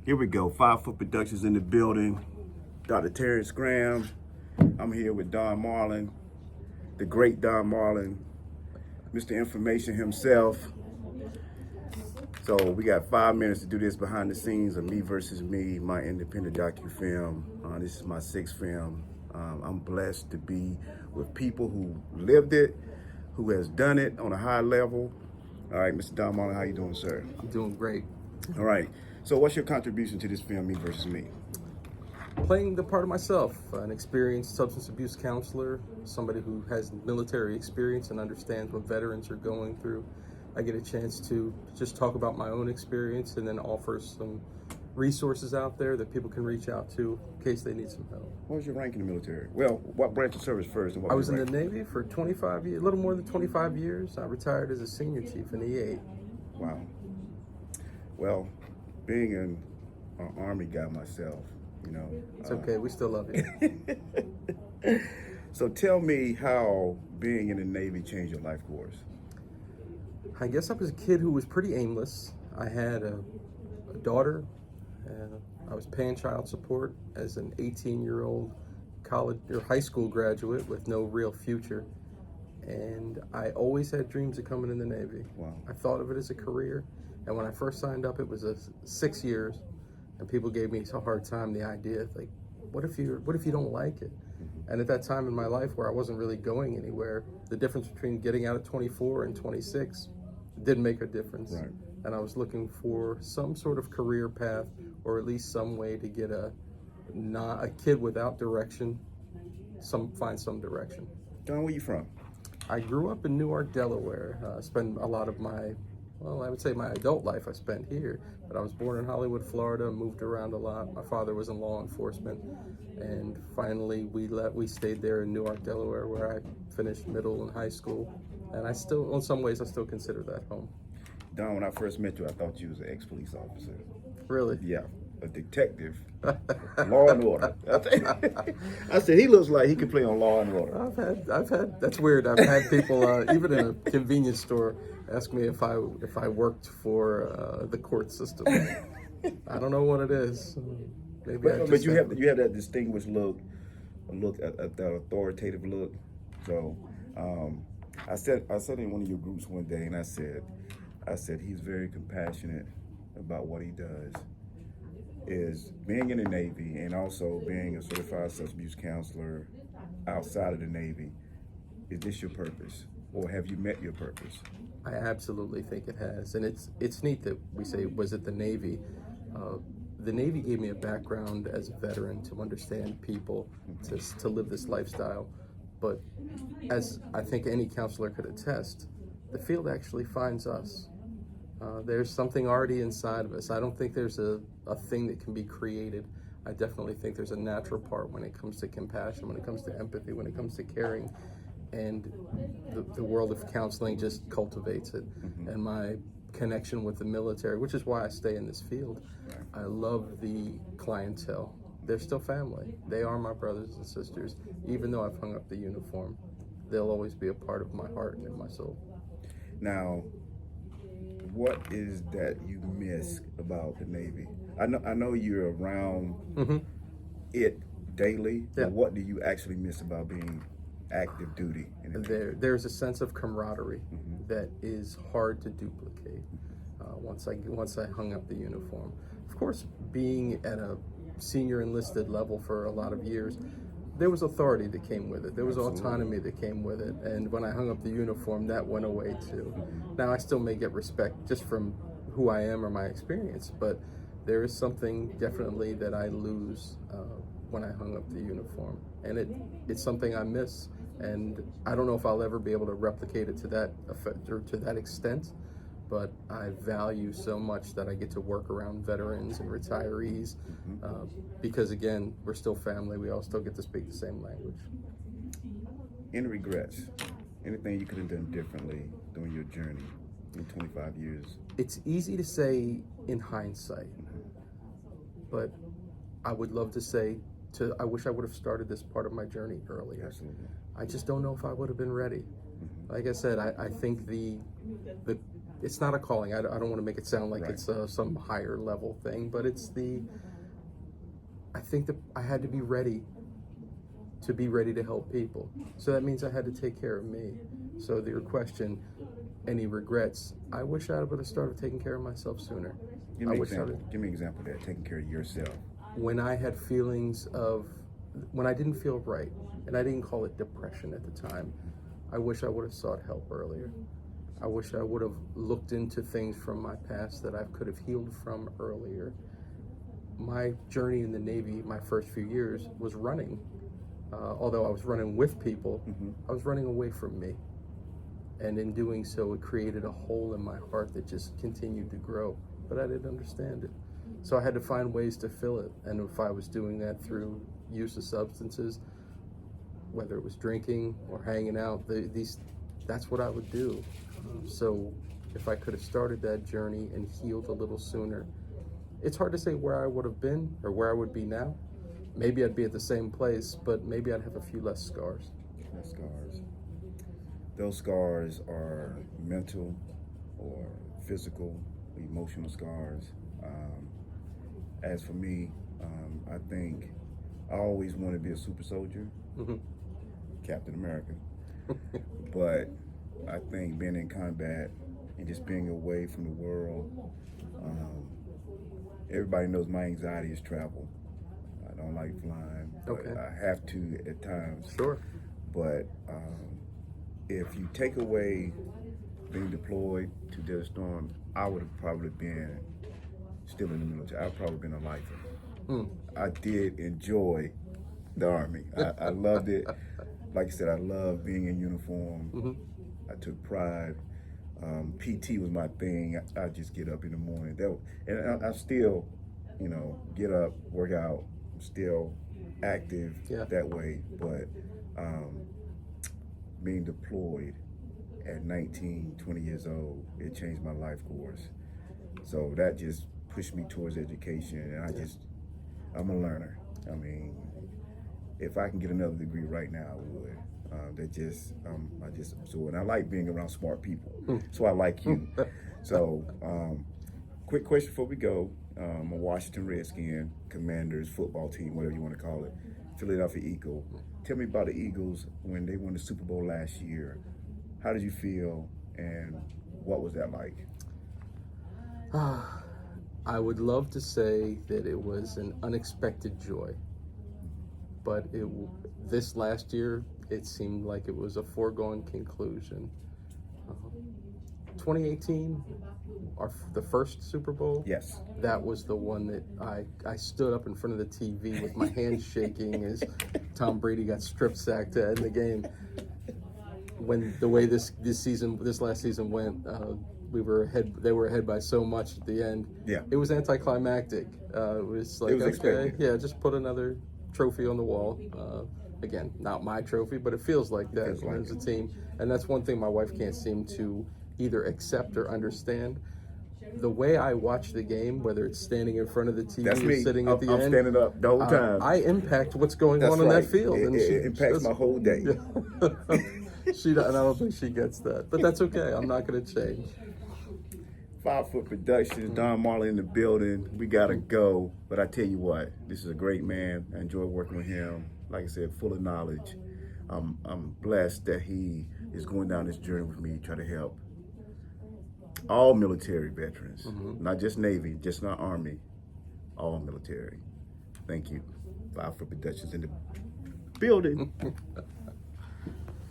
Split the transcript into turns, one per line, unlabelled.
Here we go. 5 Foot Productions in the building. Dr. Terrence Graham. I'm here with Don Marlin, the great Don Marlin, Mr. Information himself. So we got 5 minutes to do this behind the scenes of Me Versus Me, my independent docufilm. This is my 6th film. I'm blessed to be with people who lived it, who has done it on a high level. All right, Mr. Don Marlin, how you doing, sir?
I'm doing great.
All right. So what's your contribution to this film, Me Versus Me?
Playing the part of myself, an experienced substance abuse counselor, somebody who has military experience and understands what veterans are going through. I get a chance to just talk about my own experience and then offer some resources out there that people can reach out to in case they need some help.
What was your rank in the military? Well, what branch of service first? And what
I was in
your
the
rank?
Navy for 25 years, a little more than 25 years. I retired as a senior chief in E8.
Wow. Well, being an Army guy myself, you know.
It's okay, we still love you.
So tell me how being in the Navy changed your life course.
I guess I was a kid who was pretty aimless. I had a daughter. I was paying child support as an 18-year-old college or high school graduate with no real future. And I always had dreams of coming in the Navy.
Wow.
I thought of it as a career. And when I first signed up, it was 6 years. And people gave me a hard time, the idea, like, what if you don't like it?
Mm-hmm.
And at that time in my life where I wasn't really going anywhere, the difference between getting out at 24 and 26 didn't make a difference.
Right.
And I was looking for some sort of career path, or at least some way to get a kid without direction, find some direction.
Don, where you from?
I grew up in Newark, Delaware. Spent a lot of I would say my adult life I spent here, but I was born in Hollywood, Florida, moved around a lot. My father was in law enforcement, and finally we stayed there in Newark, Delaware, where I finished middle and high school. And in some ways, I still consider that home.
Don, when I first met you, I thought you was an ex-police officer.
Really?
Yeah, a detective. Law and Order. I said, he looks like he could play on Law and Order.
I've had, that's weird. I've had people, even in a convenience store, ask me if I worked for the court system. I don't know what it is. Maybe
But you have that distinguished look, that authoritative look. So I said in one of your groups one day, and I said he's very compassionate about what he does. Is being in the Navy and also being a certified substance abuse counselor outside of the Navy, is this your purpose, or have you met your purpose?
I absolutely think it has, and it's neat that we say, was it the Navy? The Navy gave me a background as a veteran to understand people, to live this lifestyle. But as I think any counselor could attest, the field actually finds us. There's something already inside of us. I don't think there's a thing that can be created. I definitely think there's a natural part when it comes to compassion, when it comes to empathy, when it comes to caring. And the world of counseling just cultivates it. Mm-hmm. And my connection with the military, which is why I stay in this field, I love the clientele. They're still family. They are my brothers and sisters. Even though I've hung up the uniform, they'll always be a part of my heart and in my soul.
Now, what is that you miss about the Navy? I know you're around it daily,
Yeah.
but what do you actually miss about being active duty?
There's a sense of camaraderie that is hard to duplicate once I hung up the uniform. Of course, being at a senior enlisted level for a lot of years, there was authority that came with it. There was autonomy that came with it. And when I hung up the uniform, that went away too. Now, I still may get respect just from who I am or my experience, but there is something definitely that I lose when I hung up the uniform. And it's something I miss. And I don't know if I'll ever be able to replicate it to that effect or to that extent, but I value so much that I get to work around veterans and retirees because, again, we're still family. We all still get to speak the same language.
Any regrets? Anything you could have done differently during your journey in 25 years?
It's easy to say in hindsight, but I would love to say, I wish I would have started this part of my journey earlier.
Absolutely.
I just don't know if I would have been ready. Like I said, I think the it's not a calling. I don't want to make it sound like
Right.
it's some higher level thing, but I think that I had to be ready to help people. So that means I had to take care of me. So your question, any regrets? I wish I would have started taking care of myself sooner.
Give me an example of that, taking care of yourself.
When I had feelings of, when I didn't feel right, and I didn't call it depression at the time, I wish I would have sought help earlier. I wish I would have looked into things from my past that I could have healed from earlier. My journey in the Navy, my first few years, was running. Although I was running with people, I was running away from me. And in doing so, it created a hole in my heart that just continued to grow. But I didn't understand it. So I had to find ways to fill it. And if I was doing that through use of substances, whether it was drinking or hanging out, that's what I would do. So if I could have started that journey and healed a little sooner, it's hard to say where I would have been or where I would be now. Maybe I'd be at the same place, but maybe I'd have a few less scars.
Less scars. Those scars are mental or physical, emotional scars. As for me, I think I always wanted to be a super soldier, Captain America. But I think being in combat and just being away from the world, everybody knows my anxiety is travel. I don't like flying, but I have to at times.
Sure.
But if you take away being deployed to Desert Storm, I would have probably been still in the military. I've probably been a lifer. I did enjoy the Army. I loved it. Like I said, I love being in uniform. I took pride. PT was my thing. I just get up in the morning. And I still, get up, work out. I'm still active that way. But being deployed at 19, 20 years old, it changed my life course. So that just pushed me towards education, and I'm a learner. I mean, if I can get another degree right now, I would. I just absorb. And I like being around smart people, so I like you. So, quick question before we go. A Washington Redskin, Commanders football team, whatever you want to call it, Philadelphia Eagle. Tell me about the Eagles when they won the Super Bowl last year. How did you feel, and what was that like?
I would love to say that it was an unexpected joy, but this last year, it seemed like it was a foregone conclusion. 2018, the first Super Bowl.
Yes.
That was the one that I stood up in front of the TV with my hands shaking as Tom Brady got strip sacked to end the game. When the way this last season went, they were ahead by so much at the end.
Yeah.
It was anticlimactic. It was like,
expected.
Yeah, just put another trophy on the wall. Again, not my trophy, but it feels like that as a team. And that's one thing my wife can't seem to either accept or understand. The way I watch the game, whether it's standing in front of the TV or sitting at the end,
I'm standing up the whole time.
I impact what's going on in that field.
It impacts my whole day.
And I don't think she gets that, but that's okay. I'm not going to change.
5 Foot Productions, Don Marlin in the building. We gotta go, but I tell you what, this is a great man. I enjoy working with him. Like I said, full of knowledge. I'm blessed that he is going down this journey with me, try to help all military veterans, not just Navy, just not Army, all military. Thank you. 5 Foot Productions in the building.